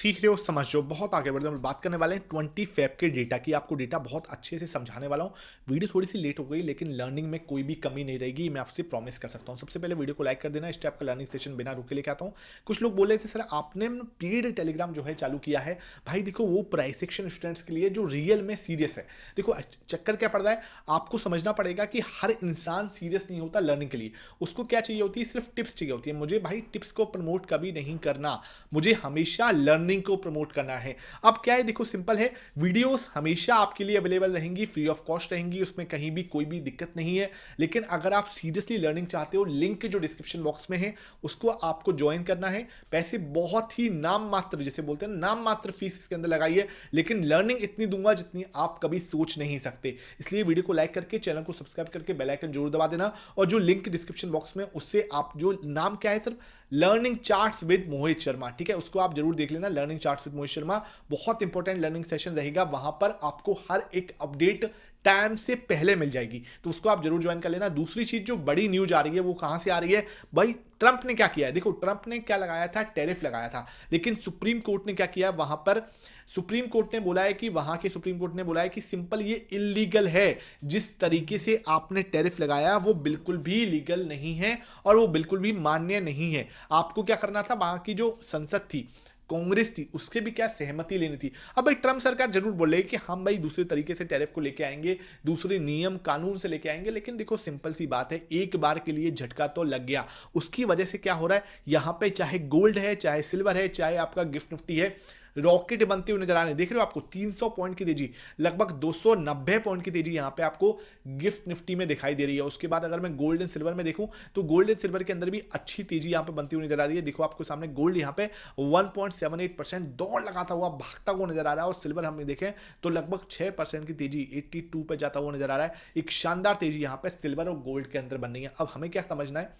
सीख रहे हो समझ रहे हो, बहुत आगे बढ़ रहे हो। बात करने वाले हैं 20 फैब के डेटा की, आपको डेटा बहुत अच्छे से समझाने वाला हूँ। वीडियो थोड़ी सी लेट हो गई लेकिन लर्निंग में कोई भी कमी नहीं रहेगी, मैं आपसे प्रॉमिस कर सकता हूँ। सबसे पहले वीडियो को लाइक कर देना, इस टाइप का लर्निंग सेशन बिना रुके लेके आता हूँ। कुछ लोग बोल रहे थे सर आपने पेड टेलीग्राम जो है चालू किया है। भाई देखो वो प्राइस सेक्शन स्टूडेंट्स के लिए जो रियल में सीरियस है। देखो चक्कर क्या पड़ रहा है, आपको समझना पड़ेगा कि हर इंसान सीरियस नहीं होता लर्निंग के लिए। उसको क्या चाहिए होती है, सिर्फ टिप्स चाहिए होती है। मुझे भाई टिप्स को प्रमोट कभी नहीं करना, मुझे हमेशा लर्निंग को प्रमोट करना है। अब क्या है, देखो सिंपल है, वीडियोस हमेशा आपके लिए अवेलेबल रहेंगी, फ्री ऑफ कॉस्ट रहेंगी, उसमें कहीं भी कोई भी दिक्कत नहीं है। लेकिन अगर आप सीरियसली लर्निंग चाहते हो, लिंक जो डिस्क्रिप्शन बॉक्स में है उसको आपको ज्वाइन करना है। पैसे बहुत ही नाम मात्र, जैसे बोलते हैं नाम मात्र फीस इसके अंदर लगाइए, लेकिन लर्निंग इतनी दूंगा जितनी आप कभी सोच नहीं सकते। इसलिए वीडियो को लाइक करके चैनल को सब्सक्राइब करके बेल आइकन जरूर दबा देना, और जो लिंक डिस्क्रिप्शन बॉक्स में उससे आप जो नाम क्या है sir, learning charts with Mohit Sharma, ठीक है, उसको आप जरूर देख लेना। Learning charts with Mohit Sharma बहुत इंपॉर्टेंट लर्निंग सेशन रहेगा, वहां पर आपको हर एक अपडेट टाइम से पहले मिल जाएगी, तो उसको आप जरूर ज्वाइन कर लेना। दूसरी चीज जो बड़ी न्यूज आ रही है वो कहां से आ रही है भाई, ट्रंप ने क्या किया है। देखो ट्रंप ने क्या लगाया था, टैरिफ लगाया था, लेकिन सुप्रीम कोर्ट ने क्या किया, वहां पर सुप्रीम कोर्ट ने बोला है कि वहां के सुप्रीम कोर्ट ने बोला है कि सिंपल ये इलीगल है। जिस तरीके से आपने टैरिफ लगाया वो बिल्कुल भी लीगल नहीं है और वो बिल्कुल भी मान्य नहीं है। आपको क्या करना था, वहां की जो संसद थी, कांग्रेस थी, उसके भी क्या सहमति लेनी थी। अब भाई ट्रंप सरकार जरूर बोले कि हम भाई दूसरे तरीके से टैरिफ को लेके आएंगे, दूसरे नियम कानून से लेके आएंगे, लेकिन देखो सिंपल सी बात है, एक बार के लिए झटका तो लग गया। उसकी वजह से क्या हो रहा है, यहां पे चाहे गोल्ड है, चाहे सिल्वर है, चाहे आपका गिफ्ट निफ्टी है, रॉकेट बनते हुए नजर आ रहे हैं। देख रहे हो आपको 300 पॉइंट की तेजी, लगभग 290 पॉइंट की तेजी यहां पे आपको गिफ्ट निफ्टी में दिखाई दे रही है। उसके बाद अगर मैं गोल्ड एंड सिल्वर में देखूं तो गोल्ड एंड सिल्वर के अंदर भी अच्छी तेजी यहां पे बनती हुई नजर आ रही है। देखो आपको सामने गोल्ड यहां पे 1.78% दौड़ लगाता हुआ भागता हुआ नजर आ रहा है, और सिल्वर हम देखें तो लगभग 6% की तेजी 82 पे जाता हुआ नजर आ रहा है। एक शानदार तेजी यहां पे सिल्वर और गोल्ड के अंदर बन रही है। अब हमें क्या समझना है,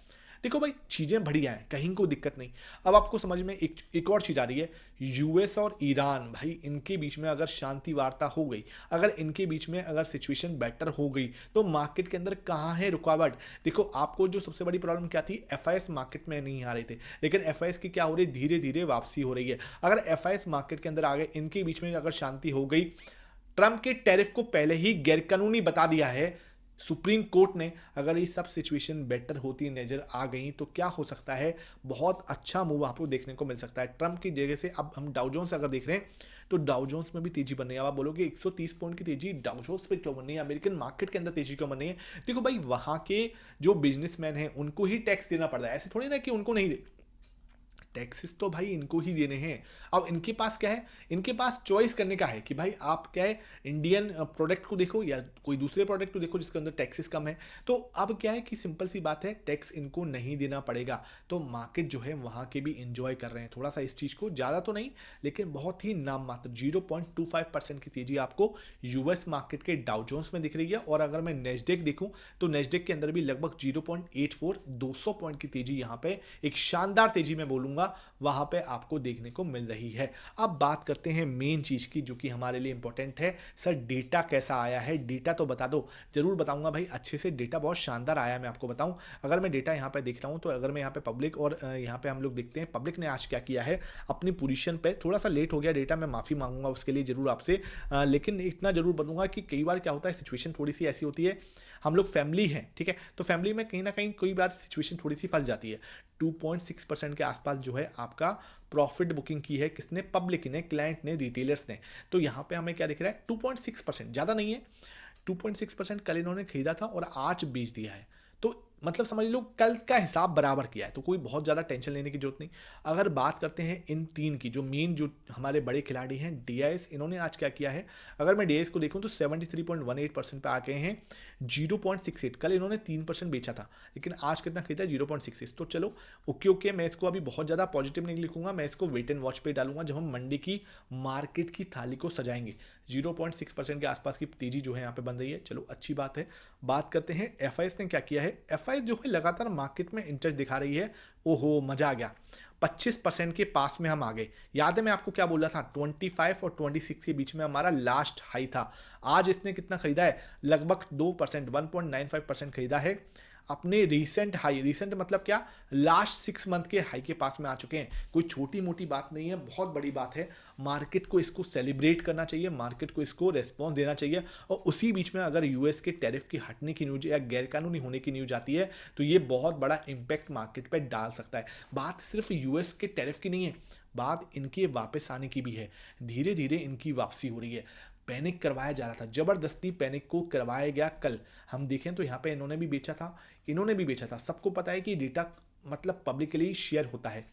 देखो भाई चीजें बढ़िया हैं, कहीं कोई दिक्कत नहीं। अब आपको समझ में एक और चीज आ रही है, यूएस और ईरान, भाई इनके बीच में अगर शांति वार्ता हो गई, अगर इनके बीच में अगर सिचुएशन बेटर हो गई, तो मार्केट के अंदर कहाँ है रुकावट। देखो आपको जो सबसे बड़ी प्रॉब्लम क्या थी, एफआईएस मार्केट में नहीं आ रहे थे, लेकिन एफआईएस की क्या हो रही है, धीरे धीरे वापसी हो रही है। अगर एफआईएस मार्केट के अंदर आ गए, इनके बीच में अगर शांति हो गई, ट्रंप के टैरिफ को पहले ही गैरकानूनी बता दिया है सुप्रीम कोर्ट ने, अगर ये सब सिचुएशन बेटर होती नजर आ गई तो क्या हो सकता है, बहुत अच्छा मूव आपको देखने को मिल सकता है ट्रंप की जगह से। अब हम डाउ जोन्स अगर देख रहे हैं तो डाउ जोन्स में भी तेजी बन रही है। अब आप बोलोगे 130 पॉइंट की तेजी डाउ जोन्स पे क्यों बन रही है, अमेरिकन मार्केट के अंदर तेजी क्यों बन रही है। देखो भाई वहां के जो बिजनेसमैन हैं उनको ही टैक्स देना पड़ रहा है, ऐसे थोड़ी ना कि उनको नहीं दे, टैक्सेस तो भाई इनको ही देने हैं। अब इनके पास क्या है, इनके पास चॉइस करने का है कि भाई आप क्या है, इंडियन प्रोडक्ट को देखो या कोई दूसरे प्रोडक्ट को देखो जिसके अंदर टैक्सेस कम है। तो अब क्या है कि सिंपल सी बात है, टैक्स इनको नहीं देना पड़ेगा, तो मार्केट जो है वहां के भी इंजॉय कर रहे हैं थोड़ा सा इस चीज को, ज्यादा तो नहीं लेकिन बहुत ही नाम मात्र 0.25% की तेजी आपको यूएस मार्केट के डाउ जोन्स में दिख रही है। और अगर मैं नेस्डेक देखूं तो नेस्डेक के अंदर भी लगभग 0.84, 200 पॉइंट की तेजी यहां पे एक शानदार तेजी में बोलूंगा वहां पे आपको देखने को मिल रही है। अब बात करते हैं मेन चीज की जो कि हमारे लिए इंपॉर्टेंट है, सर डेटा कैसा आया है, डेटा तो बता दो। जरूर बताऊंगा भाई, अच्छे से डेटा बहुत शानदार आया है, मैं आपको बताऊं। अगर मैं डेटा यहां पे देख रहा हूं तो अगर मैं यहां पे पब्लिक और यहां पे हम लोग देखते हैं पब्लिक ने आज क्या किया है अपनी पोजीशन पे, थोड़ा सा लेट हो गया डेटा, मैं माफी मांगूंगा उसके लिए जरूर आपसे, लेकिन इतना जरूर बताऊंगा कि कई बार क्या होता है, सिचुएशन थोड़ी सी ऐसी होती है, हम लोग फैमिली हैं, ठीक है, तो फैमिली में कहीं ना कहीं कई बार सिचुएशन थोड़ी सी फंस जाती है। 2.6% के आसपास जो है आपका प्रॉफिट बुकिंग की है, किसने, पब्लिक ने, क्लाइंट ने, रिटेलर्स ने। तो यहां पे हमें क्या दिख रहा है, 2.6%, ज्यादा नहीं है। 2.6% कल इन्होंने खरीदा था और आज बेच दिया है, तो मतलब समझ लो कल का हिसाब बराबर किया है, तो कोई बहुत ज़्यादा टेंशन लेने की जरूरत नहीं। अगर बात करते हैं इन तीन की, जो मेन जो हमारे बड़े खिलाड़ी हैं डीआईएस, इन्होंने आज क्या किया है, अगर मैं डीआईएस को देखूं तो 73.18% पे आ गए हैं। 0.68, कल इन्होंने 3% बेचा था, लेकिन आज कितना खरीदा, 0.66। तो चलो ओके ओके, मैं इसको अभी बहुत ज़्यादा पॉजिटिव नहीं लिखूंगा, मैं इसको वेट एंड वॉच पे डालूंगा जब हम मंडे की मार्केट की थाली को सजाएंगे। 0.6% के आसपास की तेजी जो है यहाँ पे बन रही है, चलो अच्छी बात है। बात करते हैं एफआईएस ने क्या किया है, एफआईएस जो है लगातार मार्केट में इंटरेस्ट दिखा रही है। ओहो मजा आ गया, 25% के पास में हम आ गए। याद है मैं आपको क्या बोल रहा था, 25 और 26 के बीच में हमारा लास्ट हाई था। आज इसने कितना खरीदा है, लगभग 2%, 1.95% खरीदा है। अपने रीसेंट हाई, रीसेंट मतलब क्या, लास्ट 6 मंथ के हाई के पास में आ चुके हैं। कोई छोटी मोटी बात नहीं है, बहुत बड़ी बात है। मार्केट को इसको सेलिब्रेट करना चाहिए, मार्केट को इसको रेस्पॉन्स देना चाहिए। और उसी बीच में अगर यूएस के टैरिफ की हटने की न्यूज या गैरकानूनी होने की न्यूज आती है तो ये बहुत बड़ा इंपैक्ट मार्केट पर डाल सकता है। बात सिर्फ यूएस के टैरिफ की नहीं है, बात इनके वापस आने की भी है। धीरे धीरे इनकी वापसी हो रही है। पैनिक करवाया जा रहा था, जबरदस्ती पैनिक को करवाया गया। कल हम देखें तो यहाँ पे इन्होंने भी बेचा था, इन्होंने भी बेचा था। सबको पता है कि डेटा मतलब पब्लिकली शेयर होता है।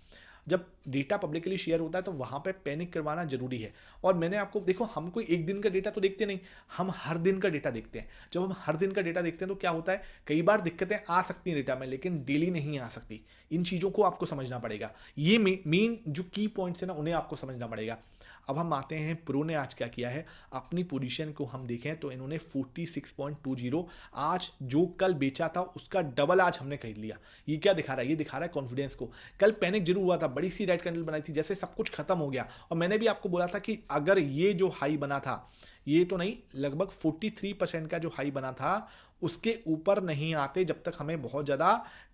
जब डेटा पब्लिकली शेयर होता है तो वहाँ पे पैनिक करवाना जरूरी है। और मैंने आपको देखो, हम कोई एक दिन का डेटा तो देखते नहीं, हम हर दिन का डेटा देखते हैं। जब हम हर दिन का डेटा देखते हैं तो क्या होता है, कई बार दिक्कतें आ सकती हैं डेटा में, लेकिन डेली नहीं आ सकती। इन चीज़ों को आपको समझना पड़ेगा। ये मेन जो की पॉइंट्स है ना, उन्हें आपको समझना पड़ेगा। अब हम आते हैं प्रो ने आज क्या किया है। अपनी पोजीशन को हम देखें तो इन्होंने 46.20, आज जो कल बेचा था उसका डबल आज हमने खरीद लिया। ये क्या दिखा रहा है, ये दिखा रहा है कॉन्फिडेंस को। कल पैनिक जरूर हुआ था, बड़ी सी रेड कैंडल बनाई थी, जैसे सब कुछ खत्म हो गया। और मैंने भी आपको बोला था कि अगर ये जो हाई बना था, ये तो नहीं, लगभग 43% का जो हाई बना था उसके ऊपर नहीं आते जब तक हमें बहुत ज़्यादा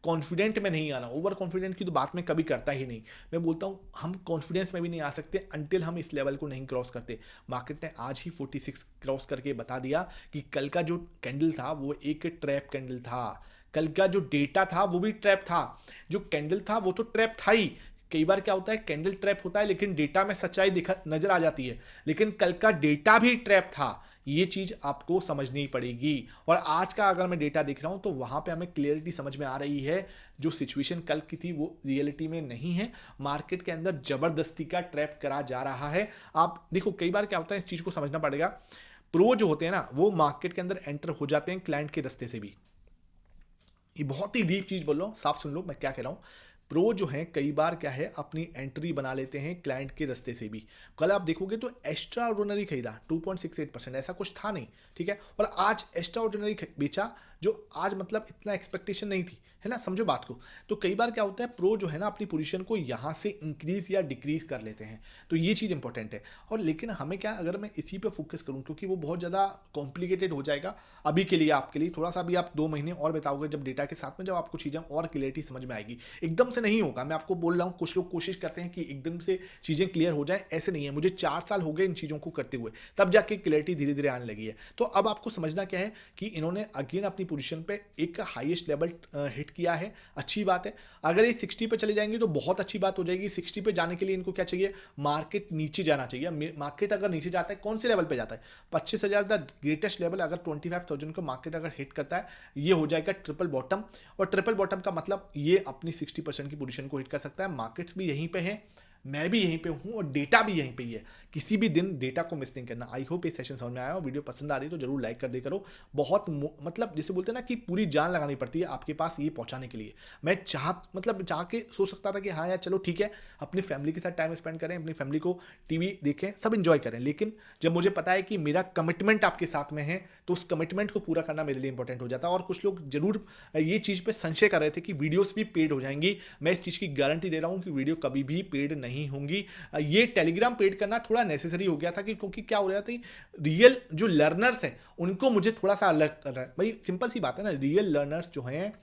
कॉन्फिडेंट में नहीं आना। ओवर कॉन्फिडेंट की तो बात मैं कभी करता ही नहीं। मैं बोलता हूँ हम कॉन्फिडेंस में भी नहीं आ सकते अनटिल हम इस लेवल को नहीं क्रॉस करते। मार्केट ने आज ही 46 क्रॉस करके बता दिया कि कल का जो कैंडल था वो एक ट्रैप कैंडल था। कल का जो डेटा था वो भी ट्रैप था, जो कैंडल था वो तो ट्रैप था ही। कई बार क्या होता है, कैंडल ट्रैप होता है लेकिन डेटा में सच्चाई दिखा नजर आ जाती है, लेकिन कल का डेटा भी ट्रैप था। ये चीज आपको समझनी पड़ेगी। और आज का अगर मैं डेटा देख रहा हूं तो वहां पे हमें क्लियरिटी समझ में आ रही है, जो सिचुएशन कल की थी वो रियलिटी में नहीं है। मार्केट के अंदर जबरदस्ती का ट्रैप करा जा रहा है। आप देखो, कई बार क्या होता है, इस चीज को समझना पड़ेगा। प्रो जो होते हैं ना, वो मार्केट के अंदर एंटर हो जाते हैं क्लाइंट के रास्ते से भी। ये बहुत ही डीप चीज बोल रहा हूँ, साफ सुन लो मैं क्या कह रहा हूँ। प्रो जो है कई बार क्या है, अपनी एंट्री बना लेते हैं क्लाइंट के रास्ते से भी। कल आप देखोगे तो एक्स्ट्रा ऑर्डिनरी खरीदा 2.68%, ऐसा कुछ था नहीं, ठीक है। और आज एक्स्ट्रा ऑर्डिनरी बेचा, जो आज मतलब इतना एक्सपेक्टेशन नहीं थी, है ना, समझो बात को। तो कई बार क्या होता है, प्रो जो है ना अपनी पोजीशन को यहाँ से इंक्रीज या डिक्रीज कर लेते हैं, तो ये चीज़ इंपॉर्टेंट है। और लेकिन हमें क्या, अगर मैं इसी पे फोकस करूँ, क्योंकि वो बहुत ज़्यादा कॉम्प्लिकेटेड हो जाएगा अभी के लिए, आपके लिए थोड़ा सा अभी आप 2 महीने और बताओगे जब डेटा के साथ में, जब आपको चीज़ें और क्लियरिटी समझ में आएगी। एकदम से नहीं होगा, मैं आपको बोल रहा हूँ। कुछ लोग कोशिश करते हैं कि एकदम से चीज़ें क्लियर हो जाए, ऐसे नहीं है। मुझे 4 साल हो गए इन चीज़ों को करते हुए, तब जाके क्लियरिटी धीरे धीरे आने लगी है। तो अब आपको समझना क्या है कि इन्होंने अगेन अपनी पोजीशन पे एक हाईएस्ट लेवल हिट किया है, अच्छी बात है। अगर ये 60 पे चले जाएंगे तो बहुत अच्छी बात हो जाएगी। 60 पे जाने के लिए इनको क्या चाहिए, मार्केट नीचे जाना चाहिए। मार्केट अगर नीचे जाता है, कौन से लेवल पे जाता है, 25,000 द ग्रेटेस्ट लेवल। अगर 25,000 को मार्केट अगर हिट करता है, ये हो जाएगा ट्रिपल बॉटम। और ट्रिपल बॉटम का मतलब ये अपनी 60% की पोजीशन को हिट कर सकता है। मार्केट्स भी यहीं पे है, मैं भी यहीं पे हूं, और डेटा भी यहीं पे ही है। किसी भी दिन डेटा को मिस नहीं करना। आई होप ये सेशन समझ में आया हो। वीडियो पसंद आ रही है तो जरूर लाइक कर दे करो। बहुत मतलब जैसे बोलते हैं ना कि पूरी जान लगानी पड़ती है आपके पास ये पहुंचाने के लिए। मैं चाह के सोच सकता था कि हाँ यार चलो ठीक है, अपनी फैमिली के साथ टाइम स्पेंड करें, अपनी फैमिली को टीवी देखें, सब इंजॉय करें। लेकिन जब मुझे पता है कि मेरा कमिटमेंट आपके साथ में है तो उस कमिटमेंट को पूरा करना मेरे लिए इंपॉर्टेंट हो जाता है। और कुछ लोग जरूर ये चीज़ पे संशय कर रहे थे कि वीडियोस भी पेड हो जाएंगी। मैं इस चीज़ की गारंटी दे रहा हूँ कि वीडियो कभी भी पेड नहीं होंगी। ये टेलीग्राम पेड करना थोड़ा नेसेसरी हो गया था कि क्योंकि क्या हो रहा था, रियल जो लर्नर्स हैं उनको मुझे थोड़ा सा अलग कर रहा है। भाई सिंपल सी बात है ना, रियल लर्नर्स जो हैं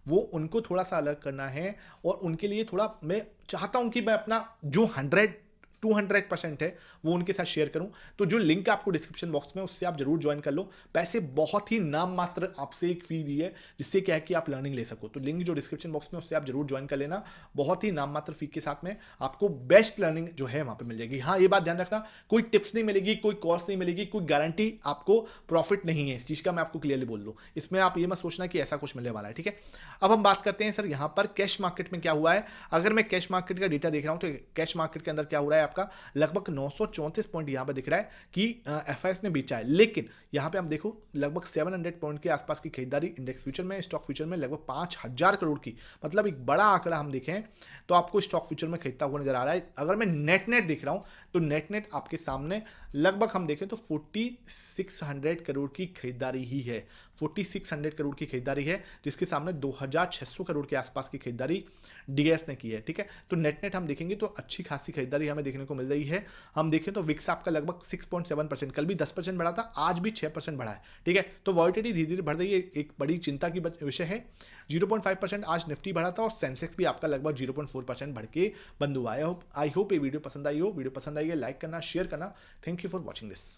वो उनको थोड़ा सा अलग करना है। और उनके लिए थोड़ा मैं चाहता हूं कि मैं अपना जो 200% है वो उनके साथ शेयर करूं। तो जो लिंक आपको डिस्क्रिप्शन बॉक्स में, उससे आप जरूर ज्वाइन कर लो। पैसे बहुत ही नाम मात्र आपसे एक फी दी है, जिससे क्या है कि आप लर्निंग ले सको। तो लिंक जो डिस्क्रिप्शन बॉक्स में, उससे आप जरूर ज्वाइन कर लेना। बहुत ही नाम मात्र फी के साथ में आपको बेस्ट लर्निंग जो है वहां पर मिल जाएगी। हाँ, ये बात ध्यान रखना, कोई टिप्स नहीं मिलेगी, कोई कोर्स नहीं मिलेगी, कोई गारंटी आपको प्रॉफिट नहीं है। इस चीज का मैं आपको क्लियरली बोल दूं, इसमें आप ये मत सोचना कि ऐसा कुछ मिलने वाला है, ठीक है। अब हम बात करते हैं सर यहाँ पर कैश मार्केट में क्या हुआ है। अगर मैं कैश मार्केट का डेटा देख रहा हूं तो कैश मार्केट के अंदर क्या हो रहा है, आपका लगभग 934 पॉइंट यहां पर दिख रहा है कि एफआईएस ने बेचा है। लेकिन यहां पे हम देखो लगभग 700 पॉइंट के आसपास की खरीदारी इंडेक्स फ्यूचर में, स्टॉक फ्यूचर में लगभग 5,000 करोड़ की, मतलब एक बड़ा आंकड़ा हम देखें तो आपको स्टॉक फ्यूचर में खरीदता हुआ नजर आ रहा है। अगर मैं नेट देख रहा हूं तो नेट आपके सामने लगभग हम देखें तो 4600 करोड़ की खरीदारी ही है। 4600 करोड़ की खरीदारी है, जिसके सामने 2600 करोड़ के आसपास की खरीदारी डीएस ने की है, ठीक है। तो नेट हम देखेंगे तो अच्छी खासी खरीदारी हमें देखने देखने को मिल रही है। हम देखें तो विक्स आपका लगभग 6.7%, कल भी 10% बढ़ा था, आज भी 6% बढ़ा है। ठीक है, तो वॉलिटिलिटी धीरे धीरे बढ़ रही है, एक बड़ी चिंता की विषय है। 0.5% आज निफ्टी बढ़ा था और सेंसेक्स भी आपका लगभग 0.4% बढ़ के बंद हुआ है। आई होप ये वीडियो पसंद आई हो। वीडियो पसंद आई है लाइक करना, शेयर करना। Thank you for watching this.